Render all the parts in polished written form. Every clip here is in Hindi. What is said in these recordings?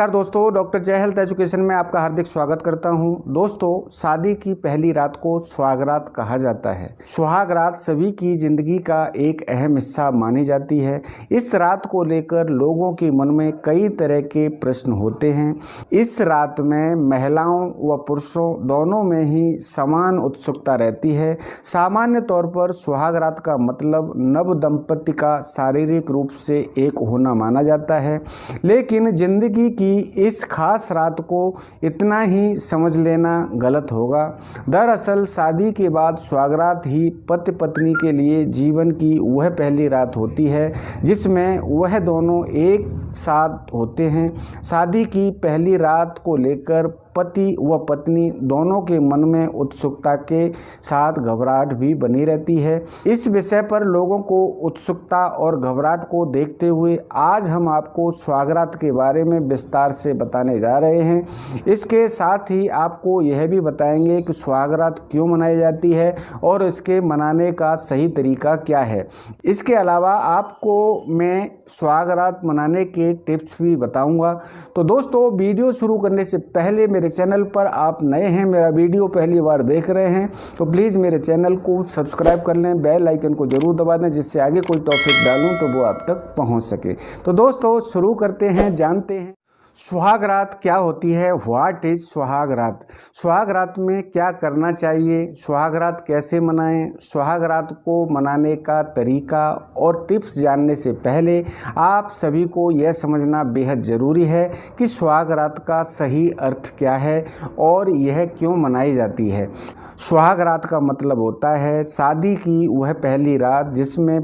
नमस्कार दोस्तों, डॉक्टर जय हेल्थ एजुकेशन में आपका हार्दिक स्वागत करता हूं। दोस्तों, शादी की पहली रात को सुहागरात कहा जाता है। सुहागरात सभी की जिंदगी का एक अहम हिस्सा मानी जाती है। इस रात को लेकर लोगों के मन में कई तरह के प्रश्न होते हैं। इस रात में महिलाओं व पुरुषों दोनों में ही समान उत्सुकता रहती है। सामान्य तौर पर सुहागरात का मतलब नव दंपति का शारीरिक रूप से एक होना माना जाता है, लेकिन जिंदगी की इस खास रात को इतना ही समझ लेना गलत होगा। दरअसल शादी के बाद सुहागरात ही पति पत्नी के लिए जीवन की वह पहली रात होती है जिसमें वह दोनों एक साथ होते हैं। शादी की पहली रात को लेकर पति व पत्नी दोनों के मन में उत्सुकता के साथ घबराहट भी बनी रहती है। इस विषय पर लोगों को उत्सुकता और घबराहट को देखते हुए आज हम आपको सुहागरात के बारे में विस्तार से बताने जा रहे हैं। इसके साथ ही आपको यह भी बताएंगे कि सुहागरात क्यों मनाई जाती है और इसके मनाने का सही तरीका क्या है। इसके अलावा आपको मैं सुहागरात मनाने के टिप्स भी बताऊंगा। तो दोस्तों, वीडियो शुरू करने से पहले मेरे चैनल पर आप नए हैं, मेरा वीडियो पहली बार देख रहे हैं तो प्लीज़ मेरे चैनल को सब्सक्राइब कर लें, बेल आइकन को जरूर दबा दें जिससे आगे कोई टॉपिक डालूं तो वो आप तक पहुंच सके। तो दोस्तों, शुरू करते हैं, जानते हैं सुहागरात क्या होती है। व्हाट इज सुहागरात? सुहागरात में क्या करना चाहिए, सुहागरात कैसे मनाएं, सुहागरात को मनाने का तरीका और टिप्स जानने से पहले आप सभी को यह समझना बेहद ज़रूरी है कि सुहागरात का सही अर्थ क्या है और यह क्यों मनाई जाती है। सुहागरात का मतलब होता है शादी की वह पहली रात जिसमें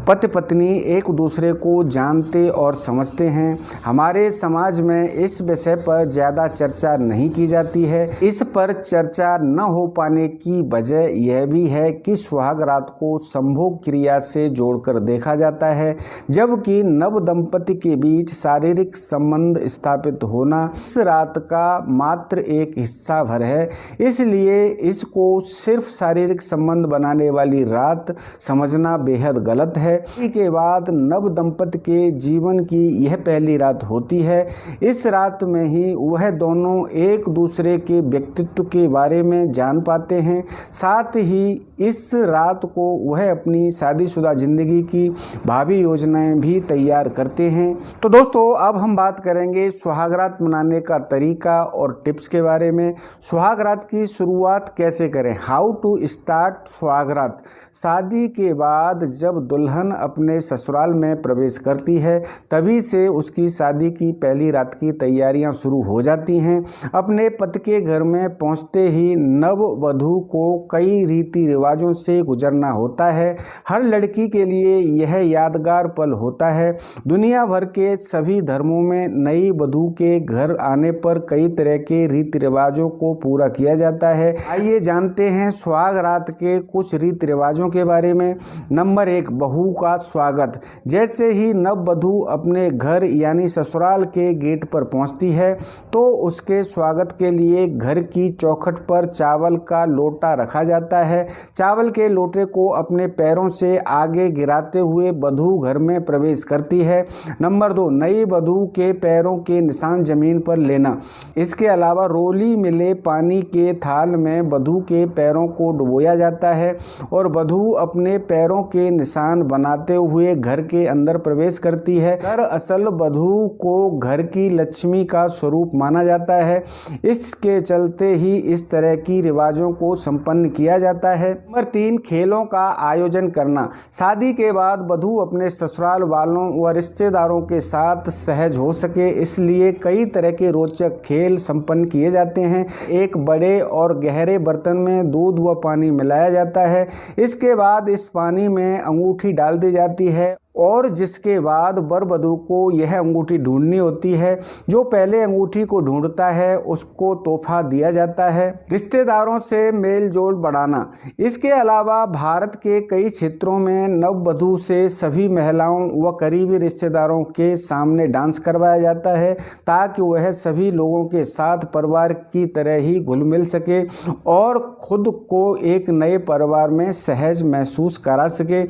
पति पत्नी एक दूसरे को जानते और समझते हैं। हमारे समाज में इस विषय पर ज़्यादा चर्चा नहीं की जाती है। इस पर चर्चा न हो पाने की वजह यह भी है कि सुहागरात को संभोग क्रिया से जोड़कर देखा जाता है, जबकि नव दंपति के बीच शारीरिक संबंध स्थापित होना इस रात का मात्र एक हिस्सा भर है। इसलिए इसको सिर्फ शारीरिक संबंध बनाने वाली रात समझना बेहद गलत है। के बाद नव दंपति के जीवन की यह पहली रात होती है। इस रात में ही वह दोनों एक दूसरे के व्यक्तित्व के बारे में जान पाते हैं। साथ ही इस रात को वह अपनी शादीशुदा जिंदगी की भावी योजनाएं भी तैयार करते हैं। तो दोस्तों, अब हम बात करेंगे सुहागरात मनाने का तरीका और टिप्स के बारे में। सुहागरात की शुरुआत कैसे करें? हाउ टू स्टार्ट सुहागरात। शादी के बाद जब दुल्हन अपने ससुराल में प्रवेश करती है तभी से उसकी शादी की पहली रात की तैयारियां शुरू हो जाती हैं। अपने पति के घर में पहुंचते ही नव वधू को कई रीति रिवाजों से गुजरना होता है। हर लड़की के लिए यह यादगार पल होता है। दुनिया भर के सभी धर्मों में नई वधू के घर आने पर कई तरह के रीति रिवाजों को पूरा किया जाता है। आइए जानते हैं सुहागरात के कुछ रीति रिवाजों के बारे में। नंबर 1, बहू का स्वागत। जैसे ही नववधू अपने घर यानी ससुराल के गेट पर पहुंचती है तो उसके स्वागत के लिए घर की चौखट पर चावल का लोटा रखा जाता है। चावल के लोटे को अपने पैरों से आगे गिराते हुए वधू घर में प्रवेश करती है। नंबर 2, नई वधू के पैरों के निशान जमीन पर लेना। इसके अलावा रोली मिले पानी के थाल में वधू के पैरों को डुबोया जाता है और वधू अपने पैरों के निशान बनाते हुए घर के अंदर प्रवेश करती है। दरअसल वधू को घर की लक्ष्मी का स्वरूप माना जाता है। इसके चलते ही इस तरह की रिवाजों को संपन्न किया जाता है। नंबर 3, खेलों का आयोजन करना। शादी के बाद वधू अपने ससुराल वालों व रिश्तेदारों के साथ सहज हो सके इसलिए कई तरह के रोचक खेल संपन्न किए जाते हैं। एक बड़े और गहरे बर्तन में दूध व पानी मिलाया जाता है। इसके बाद इस पानी में अंगूठी डाल दी जाती है और जिसके बाद वर वधू को यह अंगूठी ढूंढनी होती है। जो पहले अंगूठी को ढूंढता है उसको तोहफा दिया जाता है। रिश्तेदारों से मेल जोल बढ़ाना। इसके अलावा भारत के कई क्षेत्रों में नववधू से सभी महिलाओं व करीबी रिश्तेदारों के सामने डांस करवाया जाता है ताकि वह सभी लोगों के साथ परिवार की तरह ही घुल मिल सके और खुद को एक नए परिवार में सहज महसूस करा सके।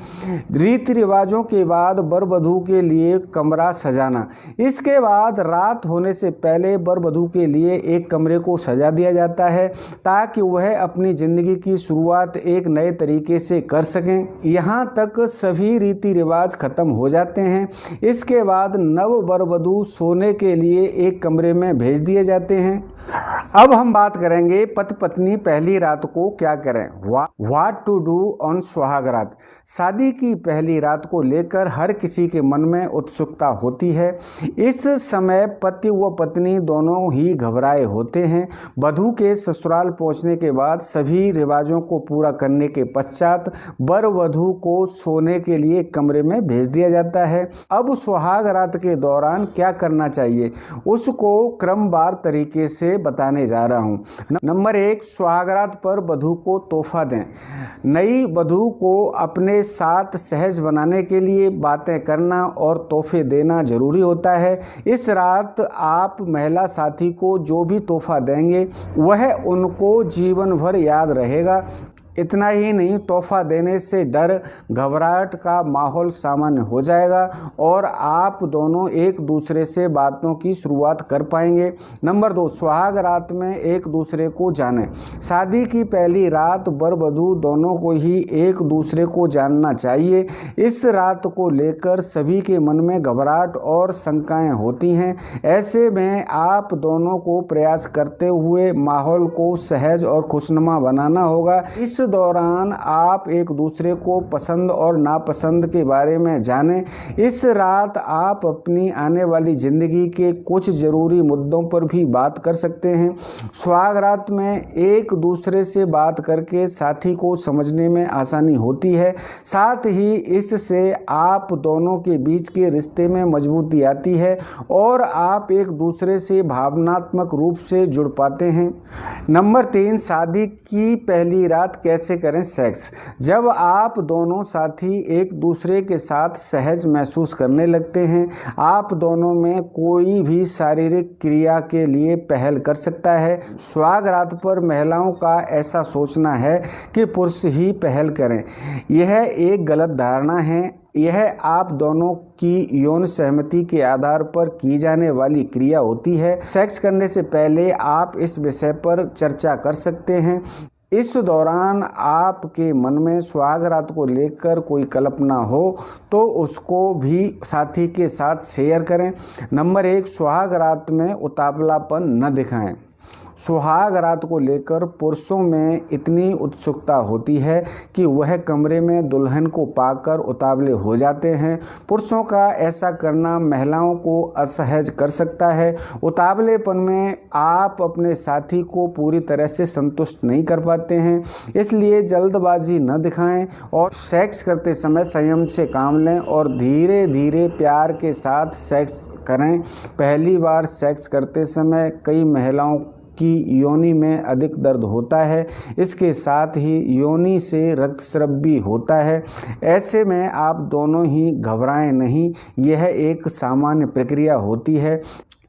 रीति रिवाजों के बाद वर वधू के लिए कमरा सजाना। इसके बाद रात होने से पहले वर वधू के लिए एक कमरे को सजा दिया जाता है ताकि वह अपनी ज़िंदगी की शुरुआत एक नए तरीके से कर सकें। यहाँ तक सभी रीति रिवाज खत्म हो जाते हैं। इसके बाद नव वर वधू सोने के लिए एक कमरे में भेज दिए जाते हैं। अब हम बात करेंगे पति पत्नी पहली रात को क्या करें, व्हाट टू डू ऑन सुहाग रात। शादी की पहली रात को लेकर हर किसी के मन में उत्सुकता होती है। इस समय पति व पत्नी दोनों ही घबराए होते हैं। वधू के ससुराल पहुंचने के बाद सभी रिवाजों को पूरा करने के पश्चात वर वधू को सोने के लिए कमरे में भेज दिया जाता है। अब सुहाग रात के दौरान क्या करना चाहिए उसको क्रमवार तरीके से बताने जा रहा हूँ। नंबर 1, सुहागरात पर वधू को तोहफा दें। नई वधू को अपने साथ सहज बनाने के लिए बातें करना और तोहफे देना जरूरी होता है। इस रात आप महिला साथी को जो भी तोहफा देंगे वह उनको जीवन भर याद रहेगा। इतना ही नहीं, तोहफा देने से डर घबराहट का माहौल सामान्य हो जाएगा और आप दोनों एक दूसरे से बातों की शुरुआत कर पाएंगे। नंबर 2, सुहाग रात में एक दूसरे को जानें। शादी की पहली रात वर वधू दोनों को ही एक दूसरे को जानना चाहिए। इस रात को लेकर सभी के मन में घबराहट और शंकाएं होती हैं। ऐसे में आप दोनों को प्रयास करते हुए माहौल को सहज और खुशनुमा बनाना होगा। इस दौरान आप एक दूसरे को पसंद और नापसंद के बारे में जानें। इस रात आप अपनी आने वाली जिंदगी के कुछ जरूरी मुद्दों पर भी बात कर सकते हैं। सुहाग रात में एक दूसरे से बात करके साथी को समझने में आसानी होती है। साथ ही इससे आप दोनों के बीच के रिश्ते में मजबूती आती है और आप एक दूसरे से भावनात्मक रूप से जुड़ पाते हैं। नंबर 3, शादी की पहली रात कैसे करें सेक्स। जब आप दोनों साथी एक दूसरे के साथ सहज महसूस करने लगते हैं, आप दोनों में कोई भी शारीरिक क्रिया के लिए पहल कर सकता है। सुहाग रात पर महिलाओं का ऐसा सोचना है कि पुरुष ही पहल करें, यह एक गलत धारणा है। यह आप दोनों की यौन सहमति के आधार पर की जाने वाली क्रिया होती है। सेक्स करने से पहले आप इस विषय पर चर्चा कर सकते हैं। इस दौरान आपके मन में सुहाग रात को लेकर कोई कल्पना हो तो उसको भी साथी के साथ शेयर करें। नंबर 1, सुहाग रात में उतावलापन न दिखाएं। सुहाग रात को लेकर पुरुषों में इतनी उत्सुकता होती है कि वह कमरे में दुल्हन को पाकर उतावले हो जाते हैं। पुरुषों का ऐसा करना महिलाओं को असहज कर सकता है। उतावलेपन में आप अपने साथी को पूरी तरह से संतुष्ट नहीं कर पाते हैं, इसलिए जल्दबाजी न दिखाएं और सेक्स करते समय संयम से काम लें और धीरे धीरे प्यार के साथ सेक्स करें। पहली बार सेक्स करते समय कई महिलाओं की योनि में अधिक दर्द होता है, इसके साथ ही योनि से रक्तस्राव भी होता है। ऐसे में आप दोनों ही घबराएं नहीं, यह एक सामान्य प्रक्रिया होती है।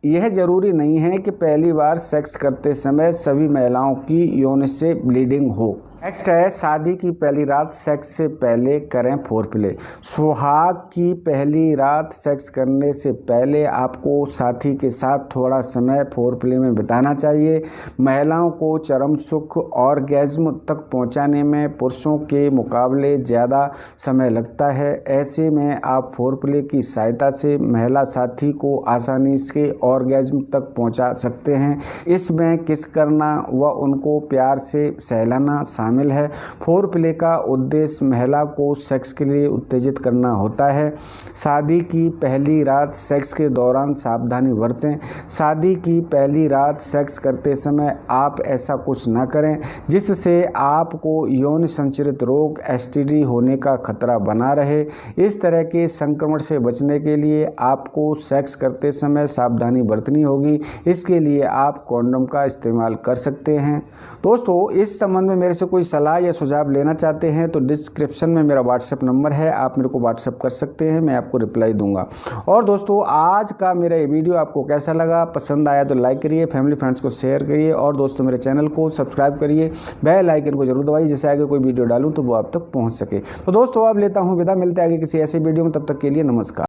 यह जरूरी नहीं है कि पहली बार सेक्स करते समय सभी महिलाओं की योनि से ब्लीडिंग हो। नेक्स्ट है, शादी की पहली रात सेक्स से पहले करें फोरप्ले। सुहाग की पहली रात सेक्स करने से पहले आपको साथी के साथ थोड़ा समय फोरप्ले में बिताना चाहिए। महिलाओं को चरम सुख ऑर्गेज्म तक पहुंचाने में पुरुषों के मुकाबले ज़्यादा समय लगता है। ऐसे में आप फोरप्ले की सहायता से महिला साथी को आसानी से ऑर्गेज्म तक पहुंचा सकते हैं। इसमें किस करना व उनको प्यार से सहलाना शामिल है। फोर प्ले का उद्देश्य महिला को सेक्स के लिए उत्तेजित करना होता है। शादी की पहली रात सेक्स के दौरान सावधानी बरतें। शादी की पहली रात सेक्स करते समय आप ऐसा कुछ ना करें जिससे आपको यौन संचरित रोग STD होने का खतरा बना रहे। इस तरह के संक्रमण से बचने के लिए आपको सेक्स करते समय सावधानी सावधानी बरतनी होगी। इसके लिए आप कॉन्डोम का इस्तेमाल कर सकते हैं। दोस्तों, इस संबंध में मेरे से कोई सलाह या सुझाव लेना चाहते हैं तो डिस्क्रिप्शन में मेरा व्हाट्सएप नंबर है, आप मेरे को व्हाट्सएप कर सकते हैं, मैं आपको रिप्लाई दूंगा। और दोस्तों, आज का मेरा ये वीडियो आपको कैसा लगा? पसंद आया तो लाइक करिए, फैमिली फ्रेंड्स को शेयर करिए और दोस्तों मेरे चैनल को सब्सक्राइब करिए, बेल आइकन को जरूर दबाइए जिससे आगे कोई वीडियो डालूं तो वो आप तक पहुंच सके। तो दोस्तों, अब लेता हूं विदा, मिलते हैं आगे किसी ऐसे वीडियो में, तब तक के लिए नमस्कार।